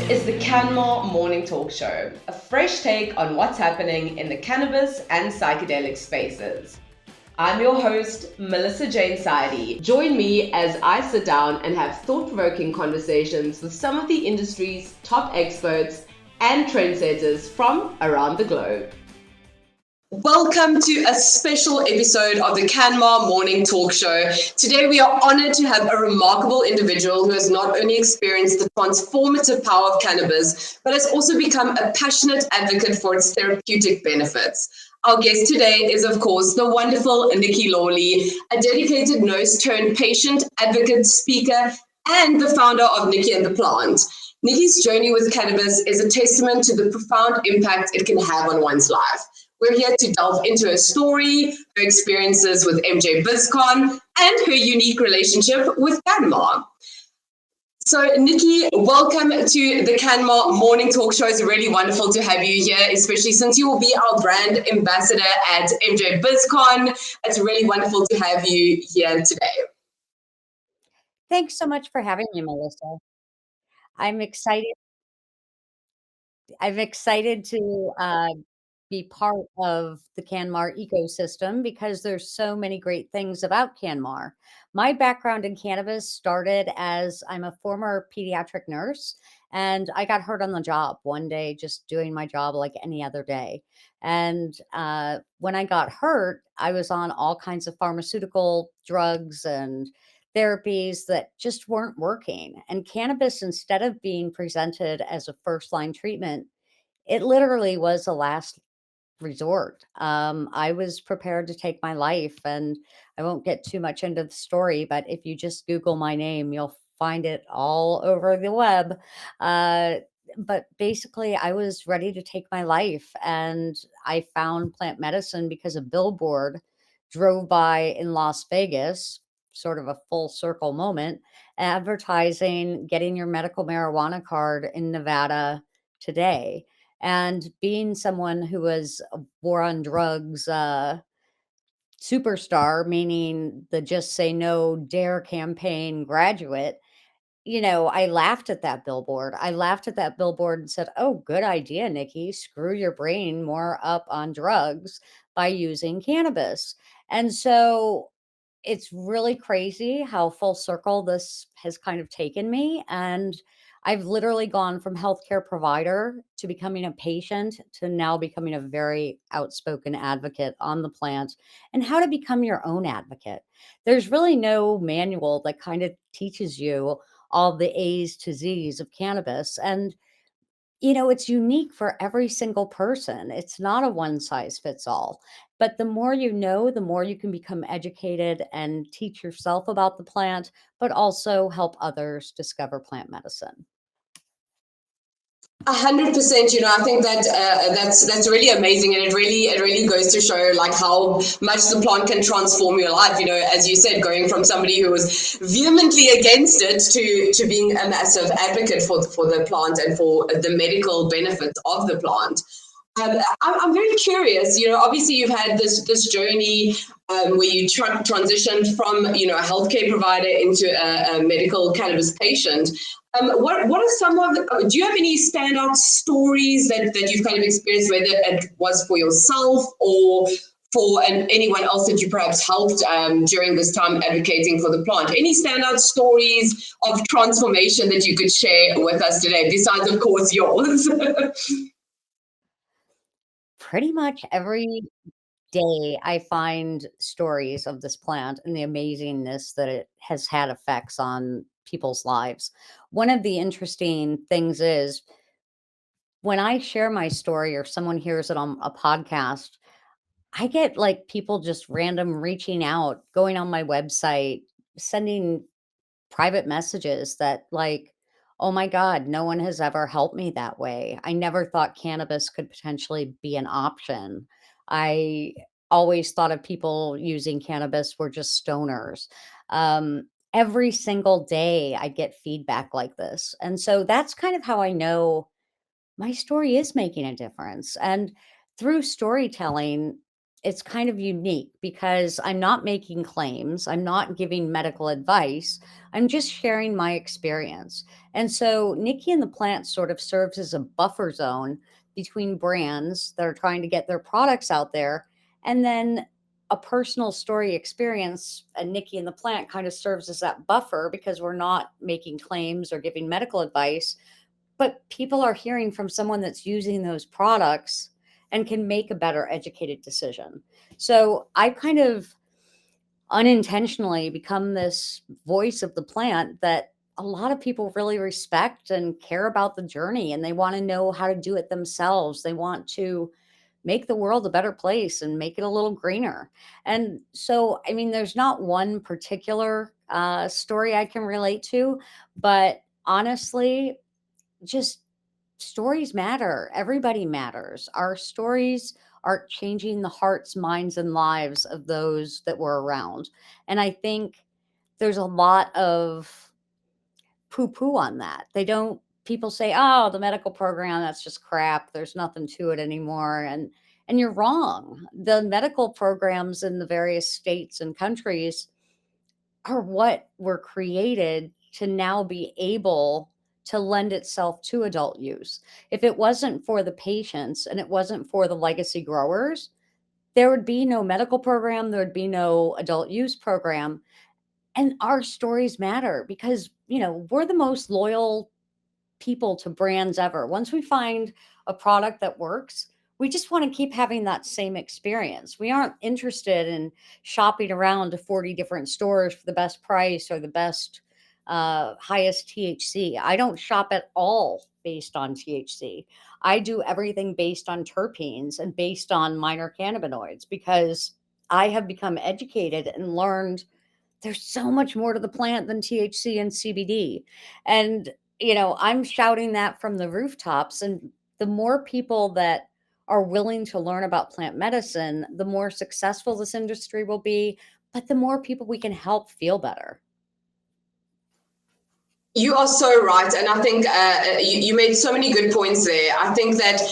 is the CanMar Morning Talk Show, a fresh take on what's happening in the cannabis and psychedelic spaces. I'm your host, Melissa Jane Sydie. Join me as I sit down and have thought-provoking conversations with some of the industry's top experts and trendsetters from around the globe. Welcome to a special episode of the CanMar Morning Talk Show. Today we are honored to have a remarkable individual who has not only experienced the transformative power of cannabis, but has also become a passionate advocate for its therapeutic benefits. Our guest today is, of course, the wonderful Nikki Lawley, a dedicated nurse turned patient, advocate, speaker, and the founder of Nikki and the Plant. Nikki's journey with cannabis is a testament to the profound impact it can have on one's life. We're here to delve into her story, her experiences with MJBizCon, and her unique relationship with CanMar. So, Nikki, welcome to the CanMar Morning Talk Show. It's really wonderful to have you here, especially since you will be our brand ambassador at MJBizCon. It's really wonderful to have you here today. Thanks so much for having me, Melissa. I'm excited. I'm excited to be part of the CanMar ecosystem because there's so many great things about CanMar. My background in cannabis started as I'm a former pediatric nurse, and I got hurt on the job one day, just doing my job like any other day. And when I got hurt, I was on all kinds of pharmaceutical drugs and therapies that just weren't working. And cannabis, instead of being presented as a first line treatment, it literally was a last resort. I was prepared to take my life, and I won't get too much into the story, but if you just Google my name, you'll find it all over the web. Uh, but basically, I was ready to take my life, and I found plant medicine because a billboard drove by in Las Vegas, sort of a full circle moment, advertising getting your medical marijuana card in Nevada today. And being someone who was a war on drugs superstar, meaning the Just Say No Dare campaign graduate, I laughed at that billboard. I laughed at that billboard and said, "Oh, good idea, Nikki. Screw your brain more up on drugs by using cannabis." And so it's really crazy how full circle this has kind of taken me. And I've literally gone from healthcare provider to becoming a patient to now becoming a very outspoken advocate on the plant and how to become your own advocate. There's really no manual that kind of teaches you all the A's to Z's of cannabis. And it's unique for every single person. It's not a one size fits all. But the more you know, the more you can become educated and teach yourself about the plant, but also help others discover plant medicine. 100%. I think that that's really amazing, and it really goes to show like how much the plant can transform your life. As you said, going from somebody who was vehemently against it to being a massive advocate for the plant and for the medical benefits of the plant. I'm very curious. Obviously you've had this journey where you transitioned from a healthcare provider into a medical cannabis patient. What are some of do you have any standout stories that you've kind of experienced, whether it was for yourself or for anyone else that you perhaps helped during this time advocating for the plant? Any standout stories of transformation that you could share with us today, besides, of course, yours? Pretty much every day I find stories of this plant and the amazingness that it has had effects on people's lives. One of the interesting things is when I share my story or someone hears it on a podcast, I get like people just random reaching out, going on my website, sending private messages that like, "Oh my god, no one has ever helped me that way. I never thought cannabis could potentially be an option. I always thought of people using cannabis were just stoners." Every single day I get feedback like this. And so that's kind of how I know my story is making a difference. And through storytelling, it's kind of unique because I'm not making claims, I'm not giving medical advice, I'm just sharing my experience. And so Nikki and the Plant sort of serves as a buffer zone between brands that are trying to get their products out there and then a personal story experience. And Nikki and the Plant kind of serves as that buffer because we're not making claims or giving medical advice, but people are hearing from someone that's using those products and can make a better educated decision. So I kind of unintentionally become this voice of the plant that a lot of people really respect and care about the journey, and they want to know how to do it themselves. They want to make the world a better place and make it a little greener. And so, I mean, there's not one particular story I can relate to, but honestly, just stories matter. Everybody matters. Our stories are changing the hearts, minds, and lives of those that were around. And I think there's a lot of poo poo on that. They don't, people say, oh, the medical program, that's just crap. There's nothing to it anymore. And you're wrong. The medical programs in the various states and countries are what were created to now be able to lend itself to adult use. If it wasn't for the patients and it wasn't for the legacy growers, there would be no medical program, there would be no adult use program. And our stories matter because, we're the most loyal people to brands ever. Once we find a product that works, we just want to keep having that same experience. We aren't interested in shopping around to 40 different stores for the best price or the best, highest THC. I don't shop at all based on THC. I do everything based on terpenes and based on minor cannabinoids because I have become educated and learned there's so much more to the plant than THC and CBD. And, I'm shouting that from the rooftops. And the more people that are willing to learn about plant medicine, the more successful this industry will be, but the more people we can help feel better. You are so right, and I think you made so many good points there. I think that,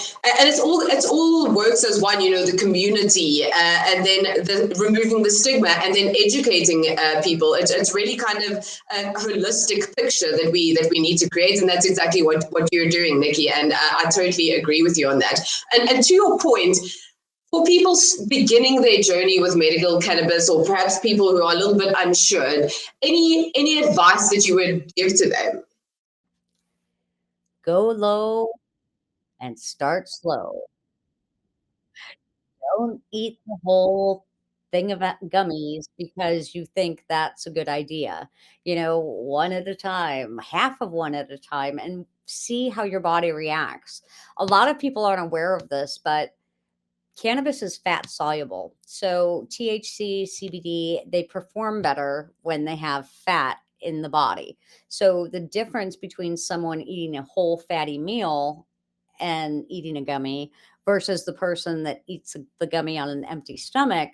and it's all works as one. The community, and then removing the stigma, and then educating people. It's really kind of a holistic picture that we need to create, and that's exactly what you're doing, Nikki. And I totally agree with you on that. And to your point, for people beginning their journey with medical cannabis, or perhaps people who are a little bit unsure, any advice that you would give to them? Go low and start slow. Don't eat the whole thing of gummies because you think that's a good idea. One at a time, half of one at a time, and see how your body reacts. A lot of people aren't aware of this, but cannabis is fat soluble. So THC, CBD, they perform better when they have fat in the body. So the difference between someone eating a whole fatty meal and eating a gummy versus the person that eats the gummy on an empty stomach,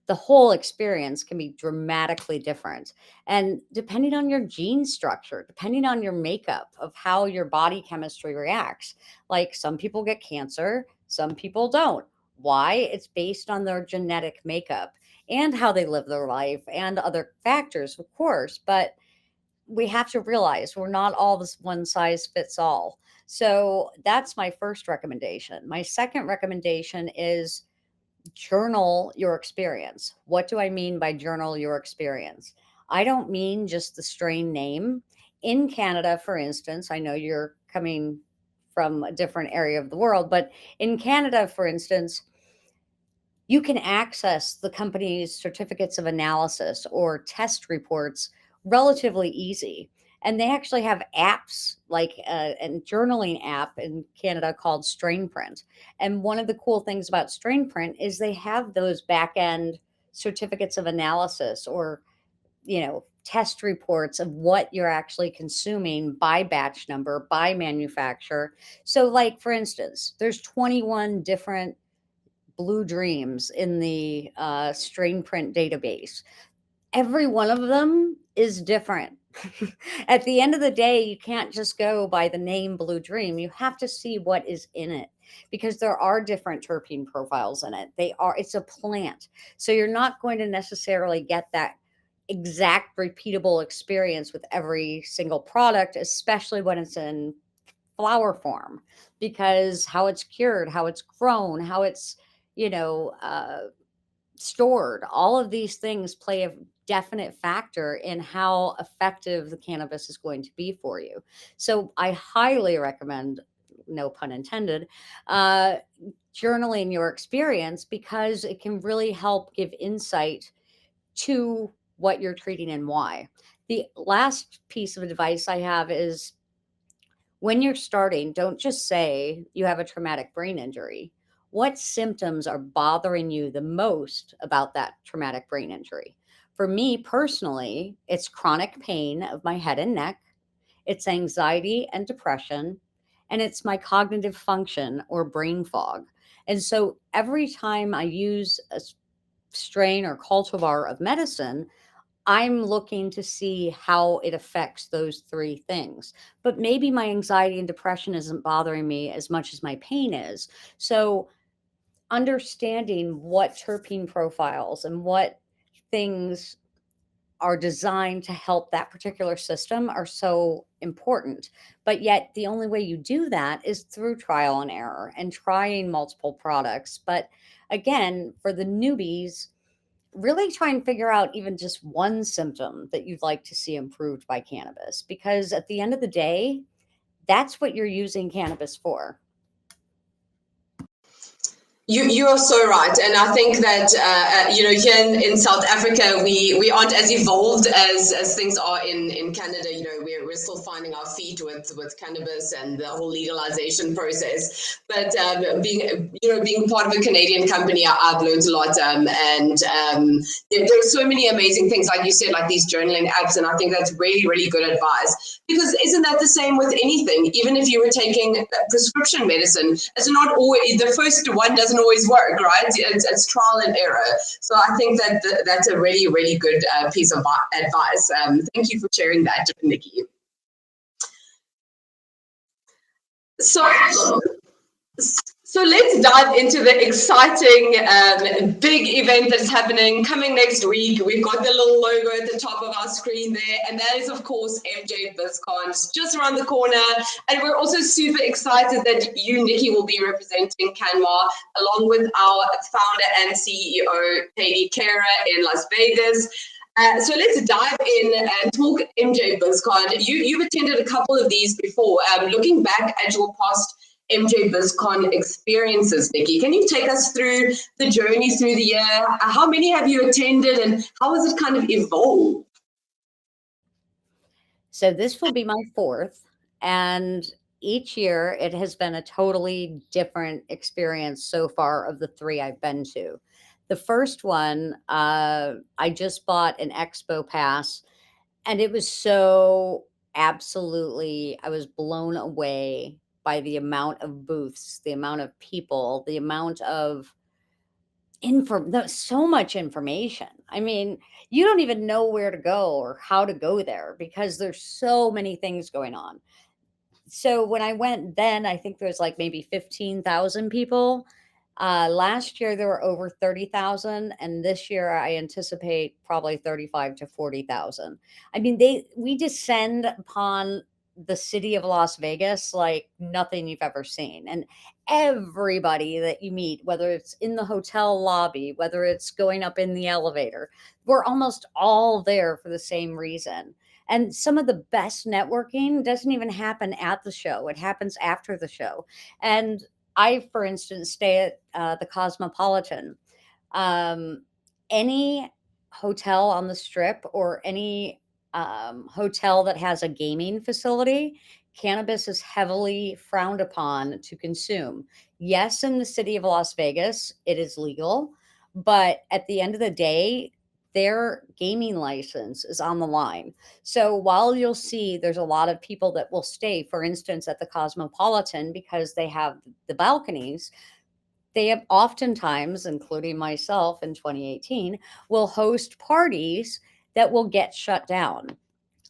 the whole experience can be dramatically different. And depending on your gene structure, depending on your makeup of how your body chemistry reacts, like some people get cancer, some people don't. Why? It's based on their genetic makeup and how they live their life and other factors, of course. But we have to realize we're not all this one size fits all. So that's my first recommendation. My second recommendation is journal your experience. What do I mean by journal your experience? I don't mean just the strain name. In Canada, for instance, I know you're coming from a different area of the world, but in Canada, for instance, you can access the company's certificates of analysis or test reports relatively easy. And they actually have apps like a journaling app in Canada called Strainprint. And one of the cool things about Strainprint is they have those back end certificates of analysis or, test reports of what you're actually consuming by batch number, by manufacturer. So, like, for instance, there's 21 different Blue Dreams in the Strainprint database. Every one of them is different. At the end of the day, you can't just go by the name Blue Dream. You have to see what is in it because there are different terpene profiles in it. It's a plant. So you're not going to necessarily get that exact repeatable experience with every single product, especially when it's in flower form, because how it's cured, how it's grown, how it's, you know, stored, all of these things play a definite factor in how effective the cannabis is going to be for you. So I highly recommend, no pun intended, uh, journaling your experience because it can really help give insight to what you're treating and why. The last piece of advice I have is when you're starting, don't just say you have a traumatic brain injury. What symptoms are bothering you the most about that traumatic brain injury? For me personally, it's chronic pain of my head and neck, it's anxiety and depression, and it's my cognitive function or brain fog. And so every time I use a strain or cultivar of medicine, I'm looking to see how it affects those three things. But maybe my anxiety and depression isn't bothering me as much as my pain is. So, understanding what terpene profiles and what things are designed to help that particular system are so important. But yet, the only way you do that is through trial and error and trying multiple products. But again, for the newbies, really try and figure out even just one symptom that you'd like to see improved by cannabis because at the end of the day, that's what you're using cannabis for. You are so right, and I think that here in South Africa we aren't as evolved as things are in Canada. We're still finding our feet with cannabis and the whole legalization process. But being part of a Canadian company, I've learned a lot, there's so many amazing things, like you said, like these journaling apps, and I think that's really really good advice because isn't that the same with anything? Even if you were taking prescription medicine, it's not always the first one doesn't always work, right? It's trial and error. So I think that's a really, really good piece of advice. Thank you for sharing that, Nikki. So let's dive into the exciting big event that's happening coming next week. We've got the little logo at the top of our screen there, and that is, of course, MJBizCon. It's just around the corner, and we're also super excited that you, Nikki, will be representing CanMar along with our founder and CEO, Katie Kara, in Las Vegas. So let's dive in and talk MJBizCon. You've attended a couple of these before. Looking back at your past MJBizCon experiences, Nikki, can you take us through the journey through the year? How many have you attended and how has it kind of evolved? So this will be my fourth, and each year it has been a totally different experience so far of the three I've been to. The first one, I just bought an expo pass, and it was so absolutely, I was blown away by the amount of booths, the amount of people, the amount of so much information. I mean, you don't even know where to go or how to go there because there's so many things going on. So when I went then, I think there was like maybe 15,000 people. Last year there were over 30,000, and this year I anticipate probably 35 to 40,000. I mean, we descend upon the city of Las Vegas like nothing you've ever seen. And everybody that you meet, whether it's in the hotel lobby, whether it's going up in the elevator, we're almost all there for the same reason. And some of the best networking doesn't even happen at the show, it happens after the show. And I, for instance, stay at the Cosmopolitan. Any hotel on the strip or any hotel that has a gaming facility, cannabis is heavily frowned upon to consume. Yes, in the city of Las Vegas, it is legal, but at the end of the day, their gaming license is on the line. So while you'll see there's a lot of people that will stay, for instance, at the Cosmopolitan because they have the balconies, they have oftentimes, including myself in 2018, will host parties that will get shut down.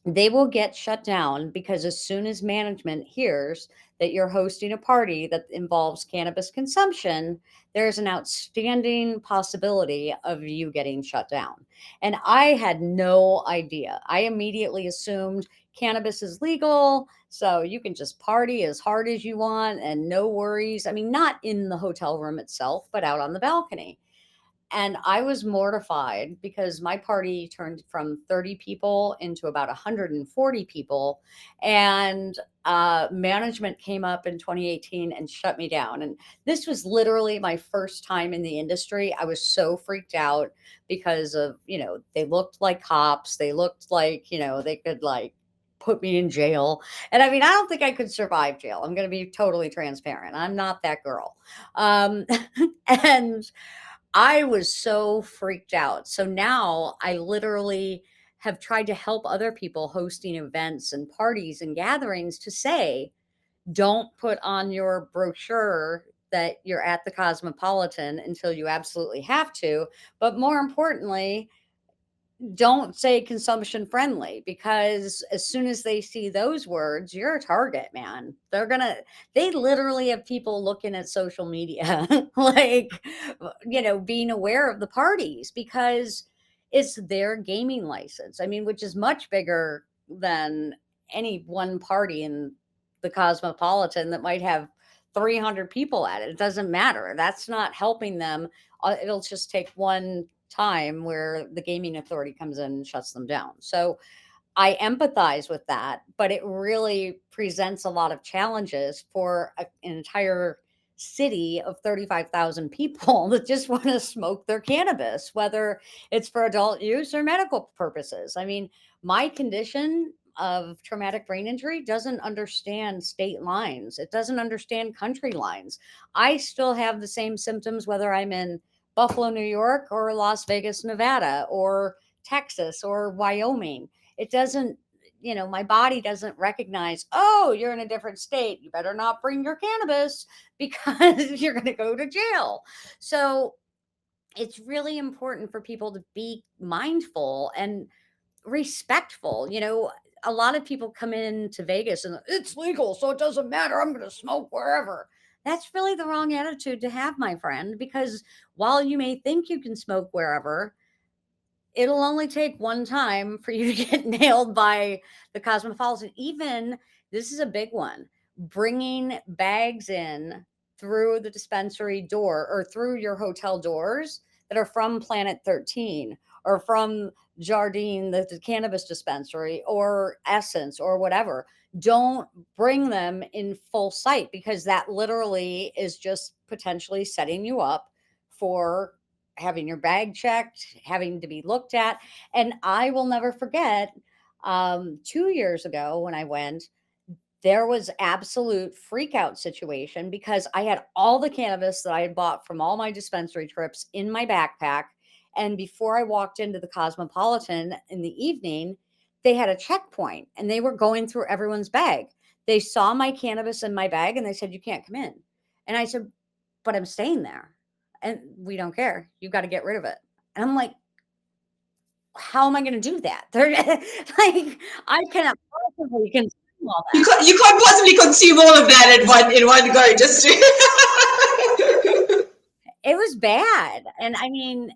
they will get shut down because as soon as management hears that you're hosting a party that involves cannabis consumption, there's an outstanding possibility of you getting shut down. And I had no idea. I immediately assumed cannabis is legal, so you can just party as hard as you want and no worries. I mean, not in the hotel room itself, but out on the balcony. And I was mortified because my party turned from 30 people into about 140 people. And management came up in 2018 and shut me down. And this was literally my first time in the industry. I was so freaked out because of, they looked like cops. They looked like, they could like put me in jail. And I mean, I don't think I could survive jail. I'm going to be totally transparent. I'm not that girl. Um, and I was so freaked out. So now I literally have tried to help other people hosting events and parties and gatherings to say, don't put on your brochure that you're at the Cosmopolitan until you absolutely have to. But more importantly, don't say consumption friendly, because as soon as they see those words, you're a target, man. They literally have people looking at social media, like, being aware of the parties because it's their gaming license. I mean, which is much bigger than any one party in the Cosmopolitan that might have 300 people at it. It doesn't matter. That's not helping them. It'll just take one time where the gaming authority comes in and shuts them down. So I empathize with that, but it really presents a lot of challenges for an entire city of 35,000 people that just want to smoke their cannabis, whether it's for adult use or medical purposes. I mean, my condition of traumatic brain injury doesn't understand state lines. It doesn't understand country lines. I still have the same symptoms whether I'm in Buffalo, New York, or Las Vegas, Nevada, or Texas, or Wyoming. It doesn't, my body doesn't recognize, oh, you're in a different state. You better not bring your cannabis because you're going to go to jail. So it's really important for people to be mindful and respectful. A lot of people come into Vegas and it's legal, so it doesn't matter. I'm going to smoke wherever. That's really the wrong attitude to have, my friend, because while you may think you can smoke wherever, it'll only take one time for you to get nailed by the Cosmopolitan. Even this is a big one, bringing bags in through the dispensary door or through your hotel doors that are from Planet 13 or from Jardine, the cannabis dispensary, or Essence or whatever. Don't bring them in full sight, because that literally is just potentially setting you up for having your bag checked, having to be looked at. And I will never forget, 2 years ago when I went, there was absolute freak out situation because I had all the cannabis that I had bought from all my dispensary trips in my backpack. And before I walked into the Cosmopolitan in the evening, they had a checkpoint and they were going through everyone's bag. They saw my cannabis in my bag and they said, "You can't come in." And I said, "But I'm staying there." And "We don't care. You got to get rid of it." And I'm like, how am I going to do that? They're like, I cannot possibly consume all You that. can't possibly consume all of that in one go. Just to It was bad. And I mean,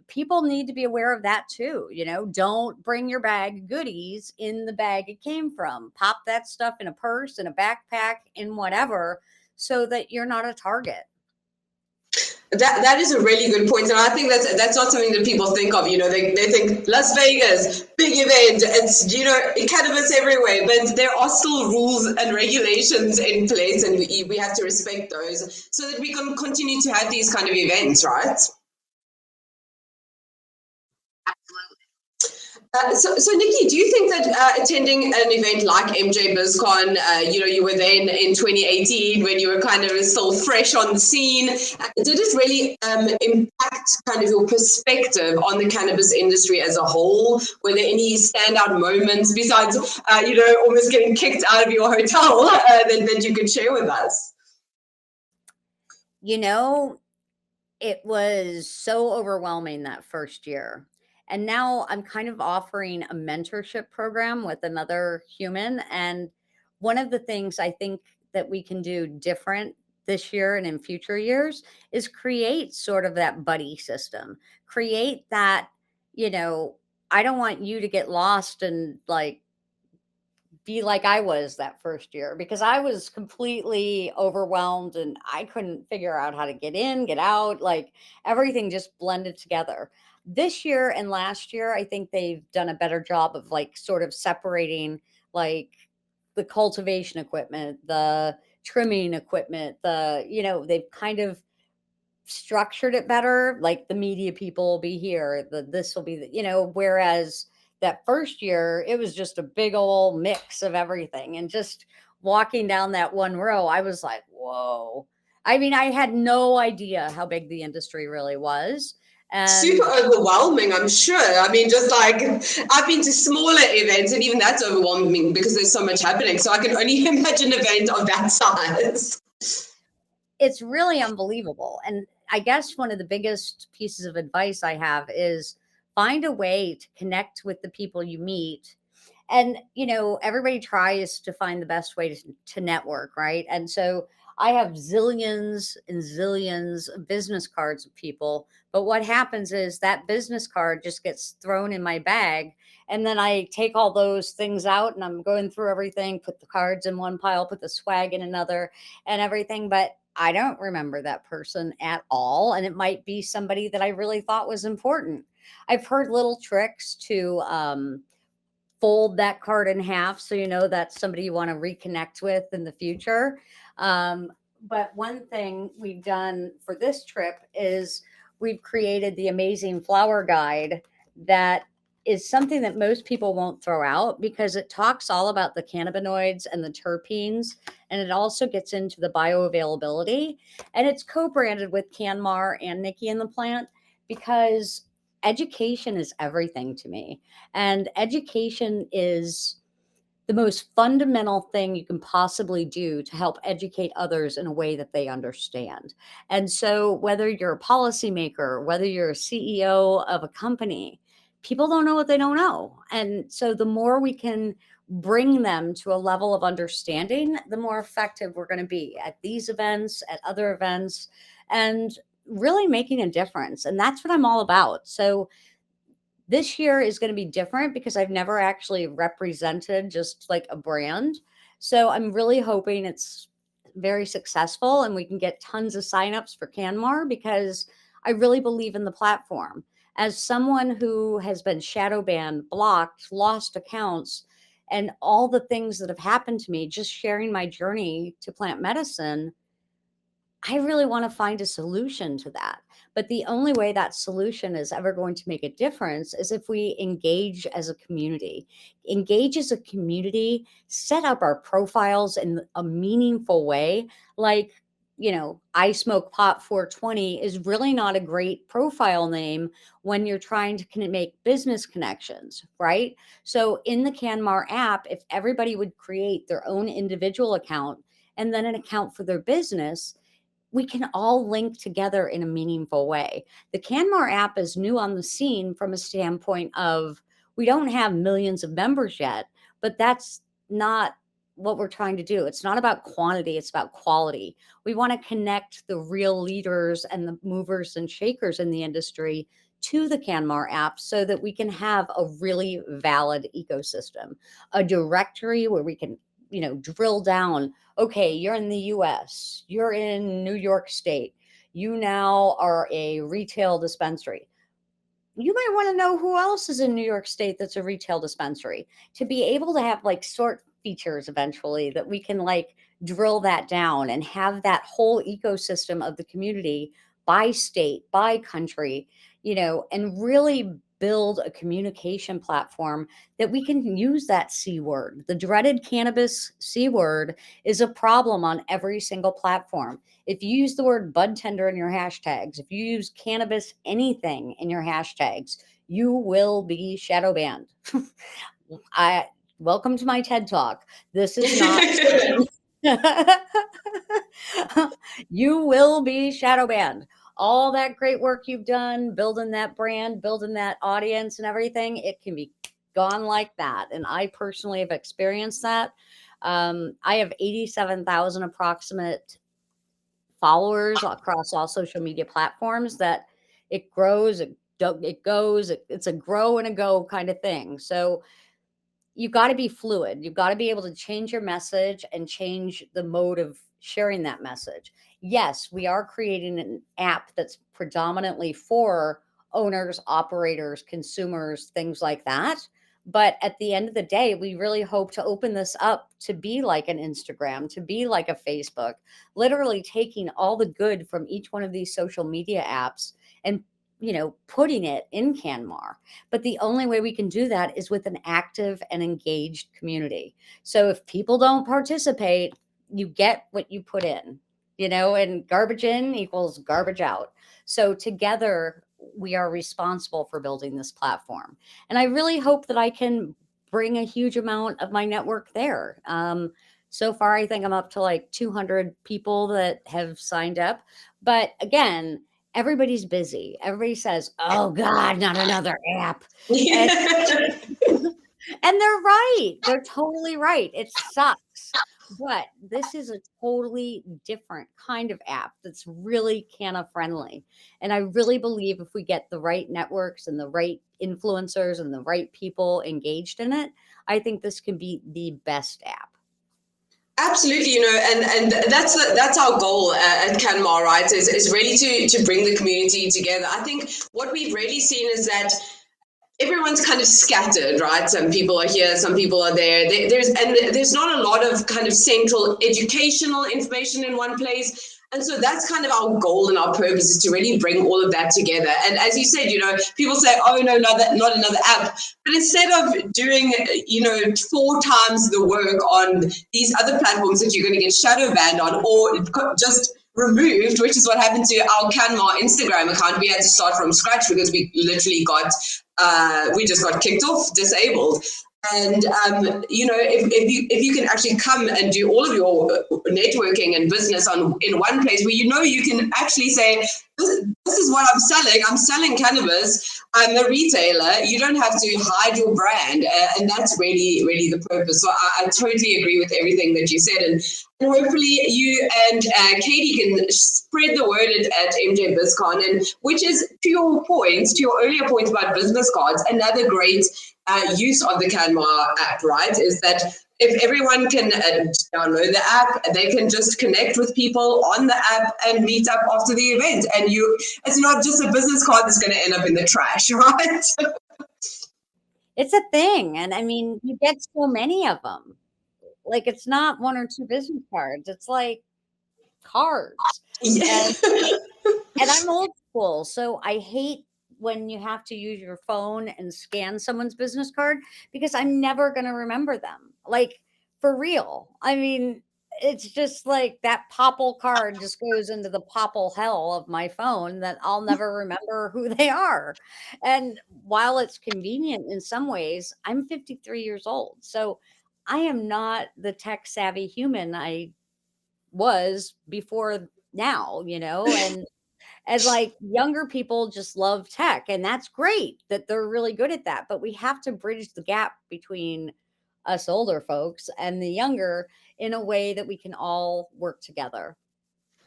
people need to be aware of that too. Don't bring your bag of goodies in the bag it came from. Pop that stuff in a purse, in a backpack, in whatever, so that you're not a target. That is a really good point, and I think that's not something that people think of. They think Las Vegas, big event, it's cannabis everywhere, but there are still rules and regulations in place, and we have to respect those so that we can continue to have these kind of events, right? So Nikki, do you think that attending an event like MJBizCon, you were then in 2018 when you were kind of still fresh on the scene, did it really impact kind of your perspective on the cannabis industry as a whole? Were there any standout moments besides, almost getting kicked out of your hotel that you could share with us? It was so overwhelming that first year. And now I'm kind of offering a mentorship program with another human. And one of the things I think that we can do different this year and in future years is create sort of that buddy system, create that, you know, I don't want you to get lost and like be like I was that first year because I was completely overwhelmed and I couldn't figure out how to get in, get out. Like everything just blended together. This year and last year, I think they've done a better job of like sort of separating like the cultivation equipment, the trimming equipment, they've kind of structured it better. Like the media people will be here, this will be whereas that first year it was just a big old mix of everything. And just walking down that one row, I was like, whoa. I mean, I had no idea how big the industry really was. And Super overwhelming, I'm sure. I mean, just like I've been to smaller events and even that's overwhelming because there's so much happening. So I can only imagine an event of that size. it's really unbelievable. And I guess one of the biggest pieces of advice I have is find a way to connect with the people you meet. And, everybody tries to find the best way to network, right? And so I have zillions and zillions of business cards of people. But what happens is that business card just gets thrown in my bag. And then I take all those things out and I'm going through everything, put the cards in one pile, put the swag in another and everything. But I don't remember that person at all. And it might be somebody that I really thought was important. I've heard little tricks to fold that card in half so you know that's somebody you want to reconnect with in the future. But one thing we've done for this trip is we've created the amazing flower guide that is something that most people won't throw out because it talks all about the cannabinoids and the terpenes, and it also gets into the bioavailability. And it's co-branded with CanMar and Nikki and the Plant because education is everything to me. And education is the most fundamental thing you can possibly do to help educate others in a way that they understand. And so, whether you're a policymaker, whether you're a CEO of a company, people don't know what they don't know. And so, the more we can bring them to a level of understanding, the more effective we're going to be at these events, at other events, and really making a difference. And that's what I'm all about. So, this year is going to be different because I've never actually represented just like a brand. So I'm really hoping it's very successful and we can get tons of signups for CanMar because I really believe in the platform. As someone who has been shadow banned, blocked, lost accounts, and all the things that have happened to me, just sharing my journey to plant medicine, I really want to find a solution to that. But the only way that solution is ever going to make a difference is if we engage as a community. Engage as a community, set up our profiles in a meaningful way. Like, I smoke pot 420 is really not a great profile name when you're trying to make business connections, right? So in the CanMar app, if everybody would create their own individual account and then an account for their business, we can all link together in a meaningful way. The CanMar app is new on the scene from a standpoint of we don't have millions of members yet, but that's not what we're trying to do. It's not about quantity, it's about quality. We want to connect the real leaders and the movers and shakers in the industry to the CanMar app so that we can have a really valid ecosystem, a directory where we can drill down. Okay, you're in the US, you're in New York State, you now are a retail dispensary. You might want to know who else is in New York State that's a retail dispensary to be able to have like sort features eventually that we can like drill that down and have that whole ecosystem of the community by state, by country, and really build a communication platform that we can use that C word. The dreaded cannabis C word is a problem on every single platform. If you use the word bud tender in your hashtags, if you use cannabis anything in your hashtags, you will be shadow banned. Welcome to my TED Talk. This is not you will be shadow banned. all that great work you've done, building that brand, building that audience and everything, it can be gone like that. And I personally have experienced that. I have 87,000 approximate followers across all social media platforms. That it grows, it goes, it's a grow and a go kind of thing. So you got to be fluid. You've got to be able to change your message and change the mode of sharing that message. Yes, we are creating an app that's predominantly for owners, operators, consumers, things like that. But at the end of the day, we really hope to open this up to be like an Instagram, to be like a Facebook, literally taking all the good from each one of these social media apps and putting it in CanMar. But the only way we can do that is with an active and engaged community. So if people don't participate, you get what you put in, and garbage in equals garbage out. So together, we are responsible for building this platform. And I really hope that I can bring a huge amount of my network there. So far, I think I'm up to like 200 people that have signed up. But again, everybody's busy. Everybody says, "Oh God, not another app." And, and they're right. They're totally right. It sucks. But this is a totally different kind of app that's really canna friendly. And I really believe if we get the right networks and the right influencers and the right people engaged in it, I think this can be the best app. Absolutely, and that's our goal at CanMar, right? Is really to bring the community together. I think what we've really seen is that everyone's kind of scattered, right? Some people are here, some people are there. There's not a lot of kind of central educational information in one place. And so that's kind of our goal and our purpose, is to really bring all of that together. And as you said, people say, "Oh no, not another app." But instead of doing, 4 times the work on these other platforms that you're going to get shadow banned on, or just removed, which is what happened to our CanMar Instagram account. We had to start from scratch because we literally we just got kicked off, disabled. And if you can actually come and do all of your networking and business in one place where you can actually say, this is what I'm selling. I'm selling cannabis. I'm a retailer. You don't have to hide your brand, and that's really, really the purpose. So I totally agree with everything that you said, and hopefully you and Katie can spread the word at MJBizCon, and which is to your earlier point about business cards. Another great use of the CanMar app, right, is that if everyone can download the app, they can just connect with people on the app and meet up after the event. And it's not just a business card that's going to end up in the trash, right? It's a thing. And I mean, you get so many of them. Like, it's not 1 or 2 business cards. It's like cards. Yeah. And I'm old school. So I hate when you have to use your phone and scan someone's business card, because I'm never going to remember them. Like, for real. I mean, it's just like that popple card just goes into the popple hell of my phone that I'll never remember who they are. And while it's convenient in some ways, I'm 53 years old. So I am not the tech savvy human I was before now, and like younger people just love tech, and that's great that they're really good at that. But we have to bridge the gap between us older folks and the younger in a way that we can all work together.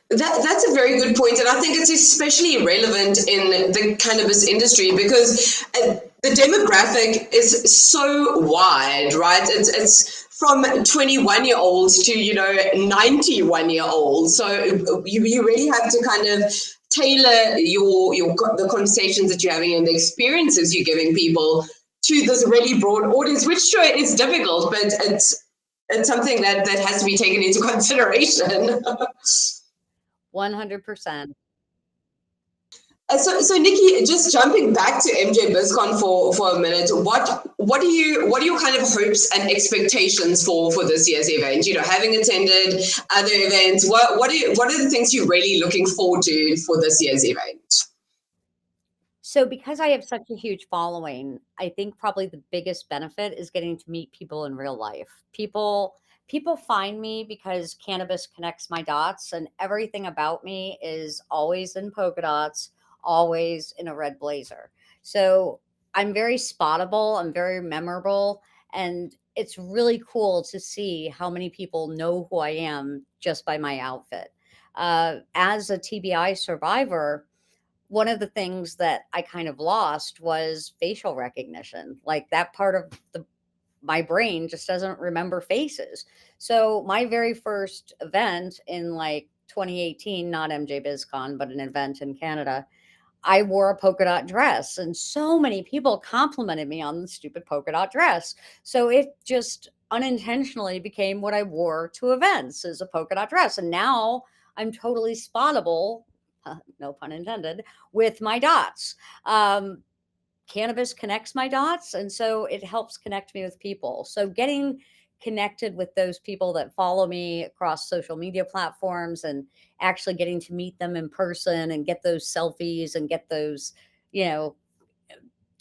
That's a very good point, and I think it's especially relevant in the cannabis industry because the demographic is so wide, right? It's from 21-year-olds to 91-year-olds. So you really have to kind of tailor the conversations that you're having and the experiences you're giving people to this really broad audience, which sure is difficult, but it's something that has to be taken into consideration. 100%. So Nikki, just jumping back to MJBizCon for a minute, what are your kind of hopes and expectations for this year's event? Having attended other events, what are the things you're really looking forward to for this year's event? So because I have such a huge following, I think probably the biggest benefit is getting to meet people in real life. People find me because cannabis connects my dots, and everything about me is always in polka dots, always in a red blazer. So I'm very spottable, I'm very memorable, and it's really cool to see how many people know who I am just by my outfit. As a TBI survivor, one of the things that I kind of lost was facial recognition. Like that part of my brain just doesn't remember faces. So my very first event in like 2018, not MJBizCon, but an event in Canada, I wore a polka dot dress, and so many people complimented me on the stupid polka dot dress. So it just unintentionally became what I wore to events, is a polka dot dress. And now I'm totally spottable, no pun intended, with my dots. Um, Cannabis connects my dots, and so it helps connect me with people. So getting connected with those people that follow me across social media platforms, and actually getting to meet them in person and get those selfies and get those, you know,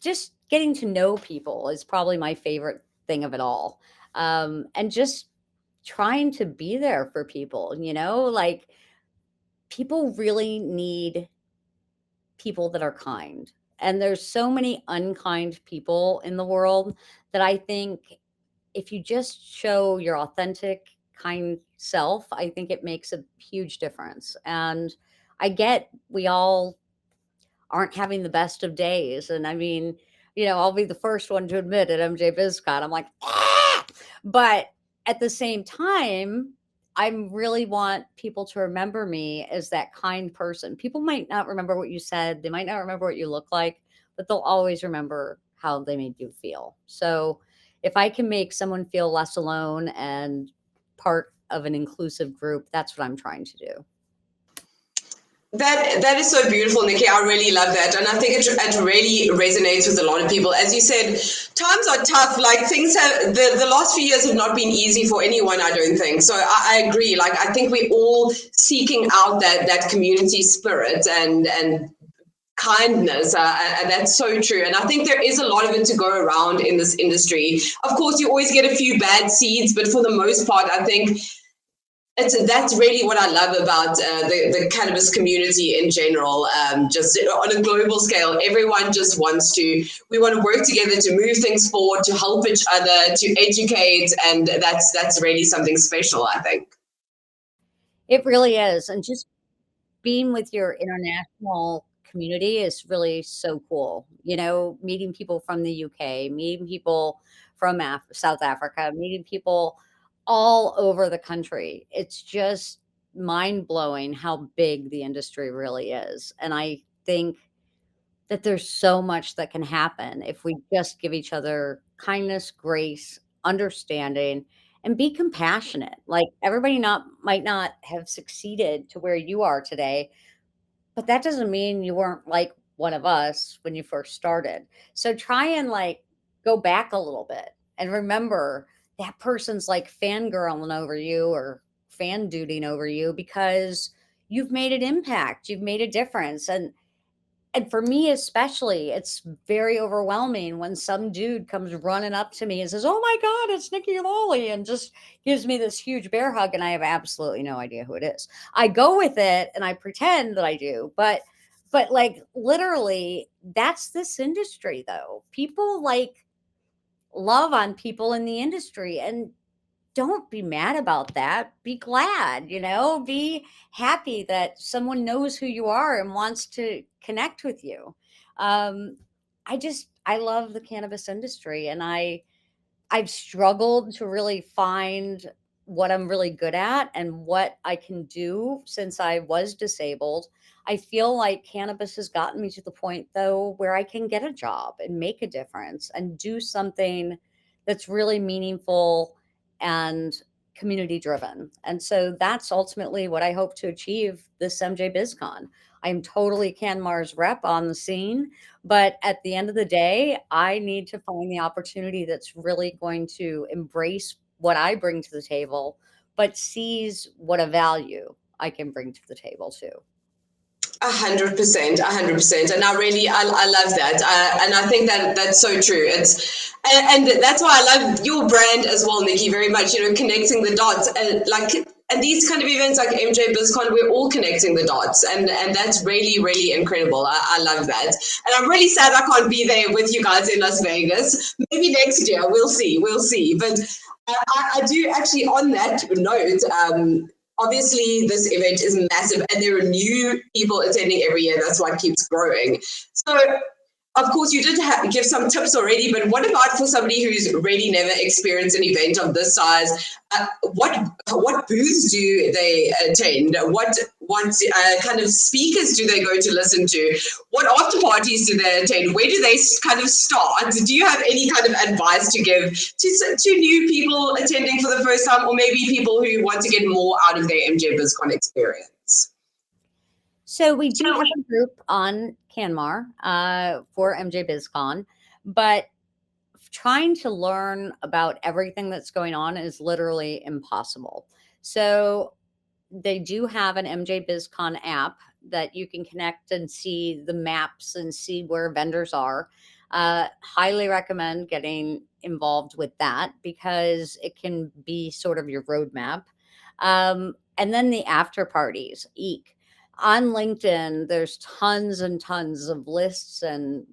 just getting to know people is probably my favorite thing of it all. And just trying to be there for people, like people really need people that are kind. And there's so many unkind people in the world that I think if you just show your authentic, kind self, I think it makes a huge difference. And I get we all aren't having the best of days. And I mean, I'll be the first one to admit at MJBizCon, I'm like, ah! But at the same time, I really want people to remember me as that kind person. People might not remember what you said, they might not remember what you look like, but they'll always remember how they made you feel. So if I can make someone feel less alone and part of an inclusive group, that's what I'm trying to do. That is so beautiful, Nikki. I really love that, and I think it really resonates with a lot of people. As you said, times are tough. Like things have the last few years have not been easy for anyone. I don't think so. I agree. Like I think we're all seeking out that community spirit and kindness, and that's so true. And I think there is a lot of it to go around in this industry. Of course, you always get a few bad seeds, but for the most part, I think that's really what I love about the cannabis community in general. Just on a global scale, everyone just we want to work together to move things forward, to help each other, to educate, and that's really something special, I think. It really is. And just being with your international community is really so cool. Meeting people from the UK, meeting people from South Africa, meeting people all over the country. It's just mind blowing how big the industry really is. And I think that there's so much that can happen if we just give each other kindness, grace, understanding, and be compassionate. Like everybody might not have succeeded to where you are today, but that doesn't mean you weren't like one of us when you first started. So try and like go back a little bit and remember that person's like fangirling over you or fan duding over you because you've made an impact, you've made a difference. And for me especially, it's very overwhelming when some dude comes running up to me and says, "Oh my God, it's Nikki Lawley," and just gives me this huge bear hug, and I have absolutely no idea who it is. I go with it and I pretend that I do, but like literally, that's this industry though. People like love on people in the industry, and don't be mad about that. Be glad, be happy that someone knows who you are and wants to connect with you. Um, I love the cannabis industry, and I've struggled to really find what I'm really good at and what I can do since I was disabled. I feel like cannabis has gotten me to the point though where I can get a job and make a difference and do something that's really meaningful and community driven. And so that's ultimately what I hope to achieve this MJBizCon. I'm totally CanMar's rep on the scene. But at the end of the day, I need to find the opportunity that's really going to embrace what I bring to the table, but sees what a value I can bring to the table too. 100%, 100%, and I love that, and I think that that's so true. And that's why I love your brand as well, Nikki, very much. Connecting the dots, and these kind of events like MJBizCon, we're all connecting the dots, and that's really, really incredible. I love that, and I'm really sad I can't be there with you guys in Las Vegas. Maybe next year, we'll see. But I do actually, on that note. Obviously, this event is massive and there are new people attending every year. That's why it keeps growing. So, of course, you did give some tips already, but what about for somebody who's really never experienced an event of this size? What booths do they attend? What kind of speakers do they go to listen to? What after parties do they attend? Where do they kind of start? Do you have any kind of advice to give to new people attending for the first time, or maybe people who want to get more out of their MJBizCon experience? So we do have a group on CanMar for MJBizCon, but trying to learn about everything that's going on is literally impossible. So they do have an MJBizCon app that you can connect and see the maps and see where vendors are. Highly recommend getting involved with that because it can be sort of your roadmap. And then the after parties, on LinkedIn, there's tons and tons of lists and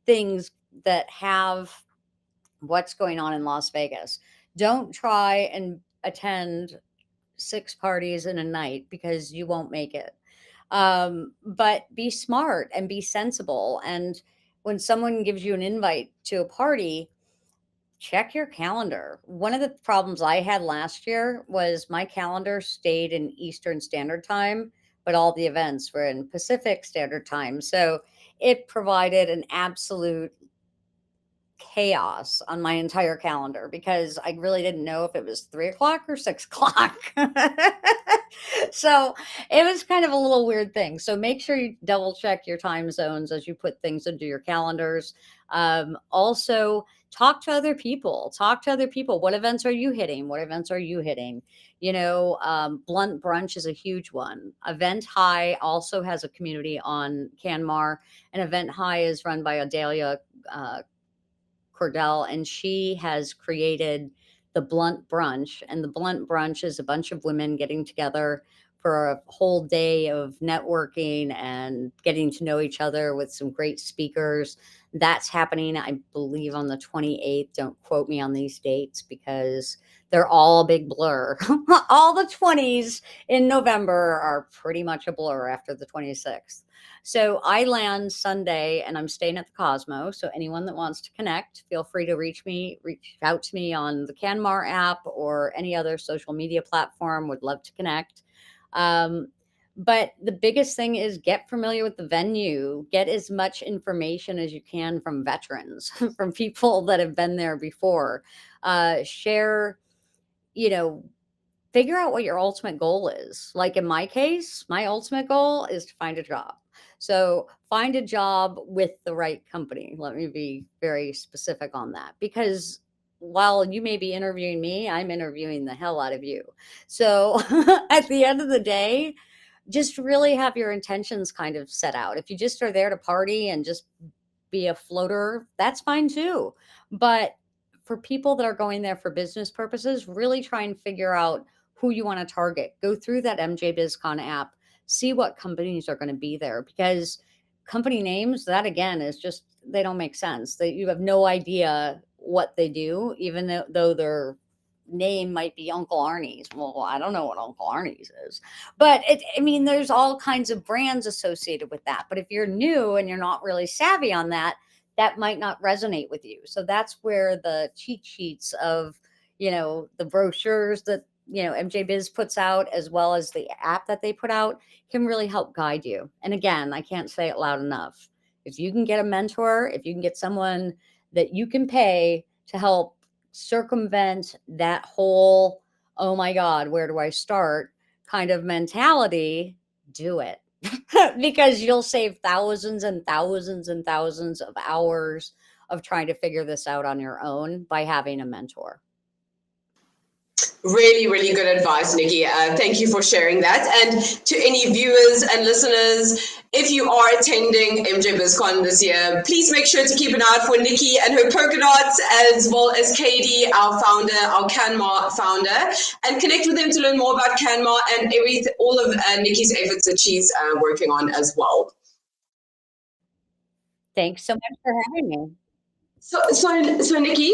things that have what's going on in Las Vegas. Don't try and attend 6 parties in a night because you won't make it. But be smart and be sensible. And when someone gives you an invite to a party, check your calendar. One of the problems I had last year was my calendar stayed in Eastern Standard Time, but all the events were in Pacific Standard Time. So it provided an absolute chaos on my entire calendar because I really didn't know if it was 3 o'clock or 6 o'clock. So it was kind of a little weird thing. So make sure you double check your time zones as you put things into your calendars. Also, talk to other people. What events are you hitting? Blunt Brunch is a huge one. Event High also has a community on CanMar, and Event High is run by Adalia Cordell, and she has created the Blunt Brunch. And the Blunt Brunch is a bunch of women getting together for a whole day of networking and getting to know each other with some great speakers. That's happening, I believe, on the 28th. Don't quote me on these dates because they're all a big blur. All the 20s in November are pretty much a blur after the 26th. So I land Sunday and I'm staying at the Cosmo. So anyone that wants to connect, feel free to reach out to me on the CanMar app or any other social media platform. Would love to connect. But the biggest thing is get familiar with the venue, get as much information as you can from veterans, from people that have been there before. Share, figure out what your ultimate goal is. Like in my case, my ultimate goal is to find a job. So find a job with the right company. Let me be very specific on that because while you may be interviewing me, I'm interviewing the hell out of you. So at the end of the day, just really have your intentions kind of set out. If you just are there to party and just be a floater, that's fine too. But for people that are going there for business purposes, really try and figure out who you want to target. Go through that MJBizCon app, see what companies are going to be there because company names, that again is just, they don't make sense. You have no idea what they do, even though their name might be Uncle Arnie's. Well, I don't know what Uncle Arnie's is, but there's all kinds of brands associated with that. But if you're new and you're not really savvy on that, that might not resonate with you. So that's where the cheat sheets of, the brochures that, MJBiz puts out, as well as the app that they put out, can really help guide you. And again, I can't say it loud enough. If you can get a mentor, if you can get someone that you can pay to help circumvent that whole, oh my God, where do I start kind of mentality, do it. Because you'll save thousands and thousands and thousands of hours of trying to figure this out on your own by having a mentor. Really, really good advice, Nikki. Thank you for sharing that. And to any viewers and listeners, if you are attending MJBizCon this year, please make sure to keep an eye out for Nikki and her polka dots, as well as Katie, our founder, our CanMar founder, and connect with them to learn more about CanMar and all of Nikki's efforts that she's working on as well. Thanks so much for having me. So Nikki,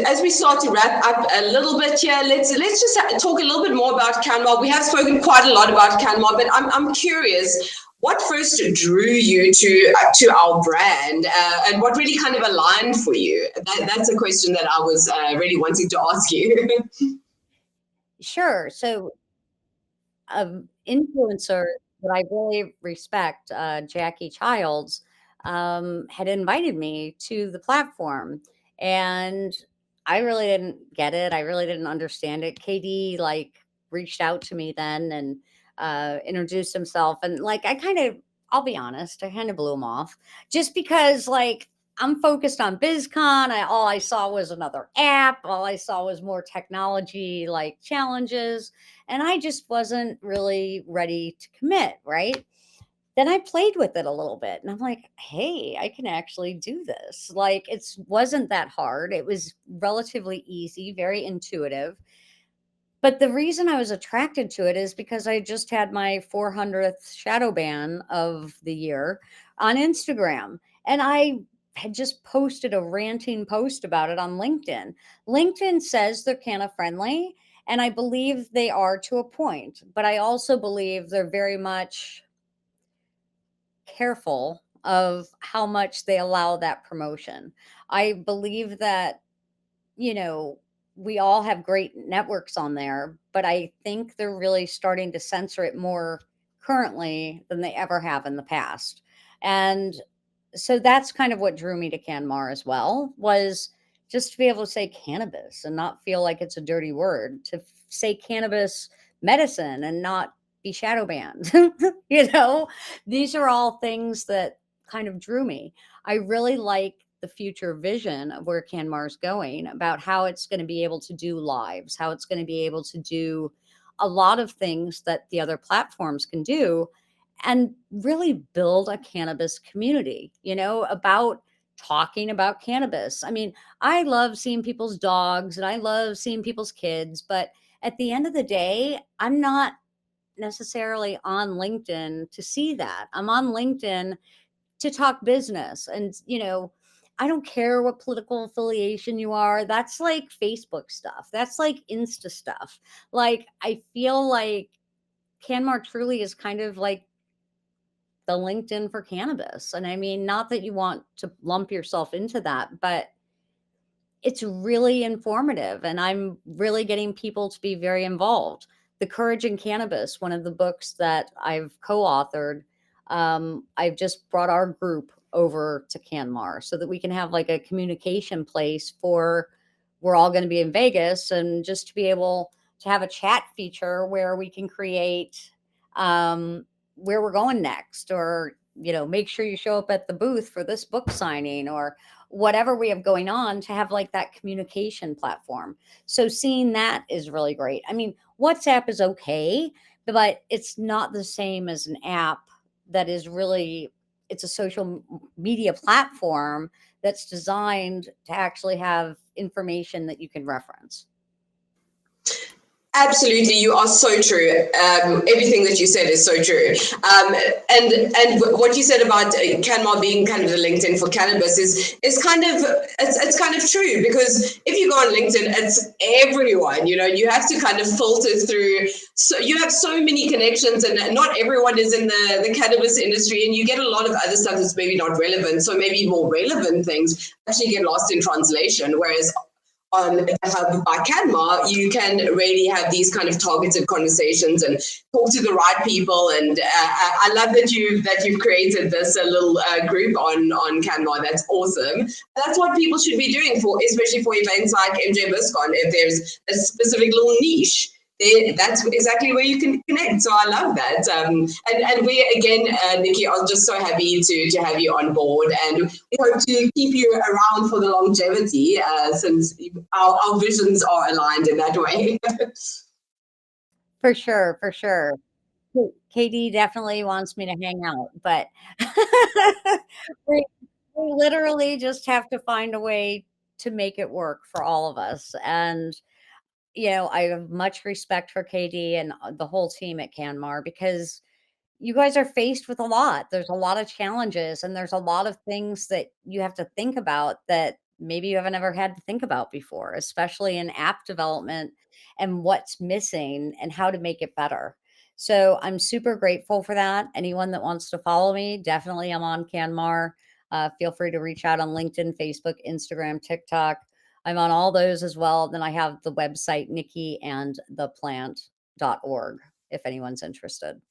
as we start to wrap up a little bit here, let's just talk a little bit more about CanMar. We have spoken quite a lot about CanMar, but I'm curious, what first drew you to our brand, and what really kind of aligned for you? That's a question that I was really wanting to ask you. Sure. So, influencer that I really respect, Jackie Childs, had invited me to the platform, and I really didn't get it. I really didn't understand it. KD reached out to me then and introduced himself, and I'll be honest, I kind of blew him off just because I'm focused on BizCon. All I saw was another app. All I saw was more technology challenges. And I just wasn't really ready to commit, right? Then I played with it a little bit and I'm like, hey, I can actually do this. It wasn't that hard. It was relatively easy, very intuitive. But the reason I was attracted to it is because I just had my 400th shadow ban of the year on Instagram. And I had just posted a ranting post about it on LinkedIn. LinkedIn says they're canna friendly, and I believe they are to a point, but I also believe they're very much careful of how much they allow that promotion. I believe that, we all have great networks on there, but I think they're really starting to censor it more currently than they ever have in the past. And so that's kind of what drew me to CanMar as well, was just to be able to say cannabis and not feel like it's a dirty word, to say cannabis medicine and not be shadow banned. These are all things that kind of drew me. I really like the future vision of where CanMar is going, about how it's going to be able to do lives, how it's going to be able to do a lot of things that the other platforms can do, and really build a cannabis community, about talking about cannabis. I mean, I love seeing people's dogs and I love seeing people's kids, but at the end of the day, I'm not necessarily on LinkedIn to see that. I'm on LinkedIn to talk business. And, I don't care what political affiliation you are. That's like Facebook stuff. That's like Insta stuff. I feel like CanMar truly is kind of like the LinkedIn for cannabis. And I mean, not that you want to lump yourself into that, but it's really informative. And I'm really getting people to be very involved. The Courage in Cannabis, one of the books that I've co-authored, I've just brought our group over to CanMar so that we can have a communication place we're all going to be in Vegas, and just to be able to have a chat feature where we can create where we're going next, or make sure you show up at the booth for this book signing, or whatever we have going on, to have that communication platform. So seeing that is really great. I mean, WhatsApp is okay, but it's not the same as an app that is really, it's a social media platform that's designed to actually have information that you can reference. Absolutely, you are so true. Everything that you said is so true. And what you said about CanMar being kind of the LinkedIn for cannabis is kind of it's kind of true, because if you go on LinkedIn, it's everyone. You have to kind of filter through. So you have so many connections, and not everyone is in the cannabis industry, and you get a lot of other stuff that's maybe not relevant. So maybe more relevant things actually get lost in translation, whereas on the hub by CanMar, you can really have these kind of targeted conversations and talk to the right people. And I love that you've created this little group on CanMar. That's awesome. That's what people should be doing, especially for events like MJBizCon. If there's a specific little niche, that's exactly where you can connect. So I love that. And we, again, Nikki, are just so happy to have you on board, and we hope to keep you around for the longevity, since our visions are aligned in that way. For sure, for sure. KD definitely wants me to hang out, but we, we literally just have to find a way to make it work for all of us. And I have much respect for KD and the whole team at CanMar, because you guys are faced with a lot. There's a lot of challenges, and there's a lot of things that you have to think about that maybe you haven't ever had to think about before, especially in app development and what's missing and how to make it better. So I'm super grateful for that. Anyone that wants to follow me, definitely I'm on CanMar. Feel free to reach out on LinkedIn, Facebook, Instagram, TikTok. I'm on all those as well. Then I have the website, nikkiandtheplant.org, if anyone's interested.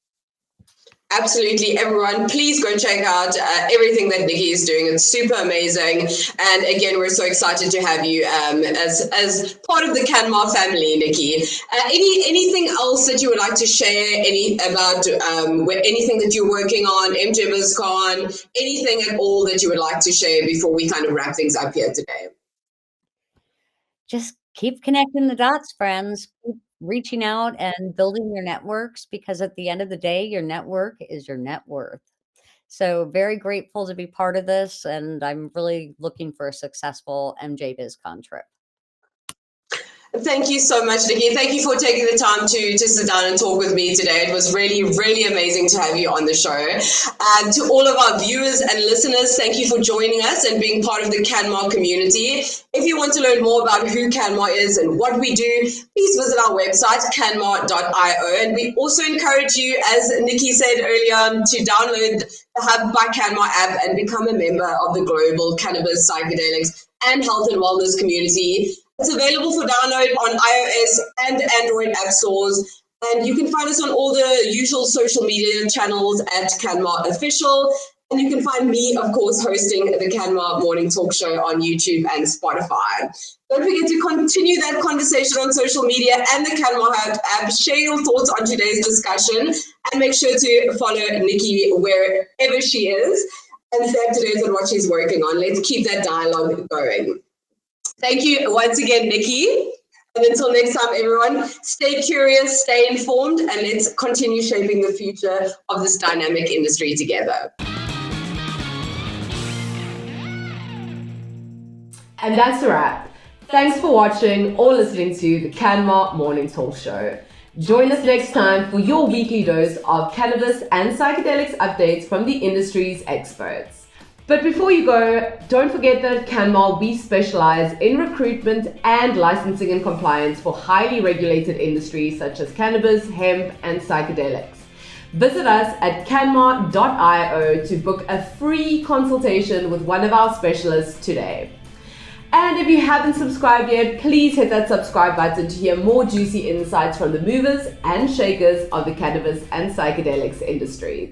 Absolutely, everyone. Please go check out everything that Nikki is doing. It's super amazing. And again, we're so excited to have you as part of the CanMar family, Nikki. Anything else that you would like to share? About anything that you're working on, MJBizCon, anything at all that you would like to share before we kind of wrap things up here today? Just keep connecting the dots, friends. Keep reaching out and building your networks, because at the end of the day, your network is your net worth. So very grateful to be part of this, and I'm really looking for a successful MJBizCon trip. Thank you so much, Nikki. Thank you for taking the time to sit down and talk with me today. It was really, really amazing to have you on the show. And to all of our viewers and listeners, thank you for joining us and being part of the CanMar community. If you want to learn more about who CanMar is and what we do, please visit our website, canmar.io. And we also encourage you, as Nikki said earlier, to download the Hub by CanMar app and become a member of the global cannabis, psychedelics, and health and wellness community. It's available for download on iOS and Android app stores. And you can find us on all the usual social media channels at CanMar Official. And you can find me, of course, hosting the CanMar Morning Talk Show on YouTube and Spotify. Don't forget to continue that conversation on social media and the CanMar app. Share your thoughts on today's discussion, and make sure to follow Nikki wherever she is and stay up to date on what she's working on. Let's keep that dialogue going. Thank you once again, Nikki. And until next time, everyone, stay curious, stay informed, and let's continue shaping the future of this dynamic industry together. And that's a wrap. Thanks for watching or listening to the CanMar Morning Talk Show. Join us next time for your weekly dose of cannabis and psychedelics updates from the industry's experts. But before you go, don't forget that at CanMar we specialize in recruitment and licensing and compliance for highly regulated industries such as cannabis, hemp, and psychedelics. Visit us at canmar.io to book a free consultation with one of our specialists today. And if you haven't subscribed yet, please hit that subscribe button to hear more juicy insights from the movers and shakers of the cannabis and psychedelics industry.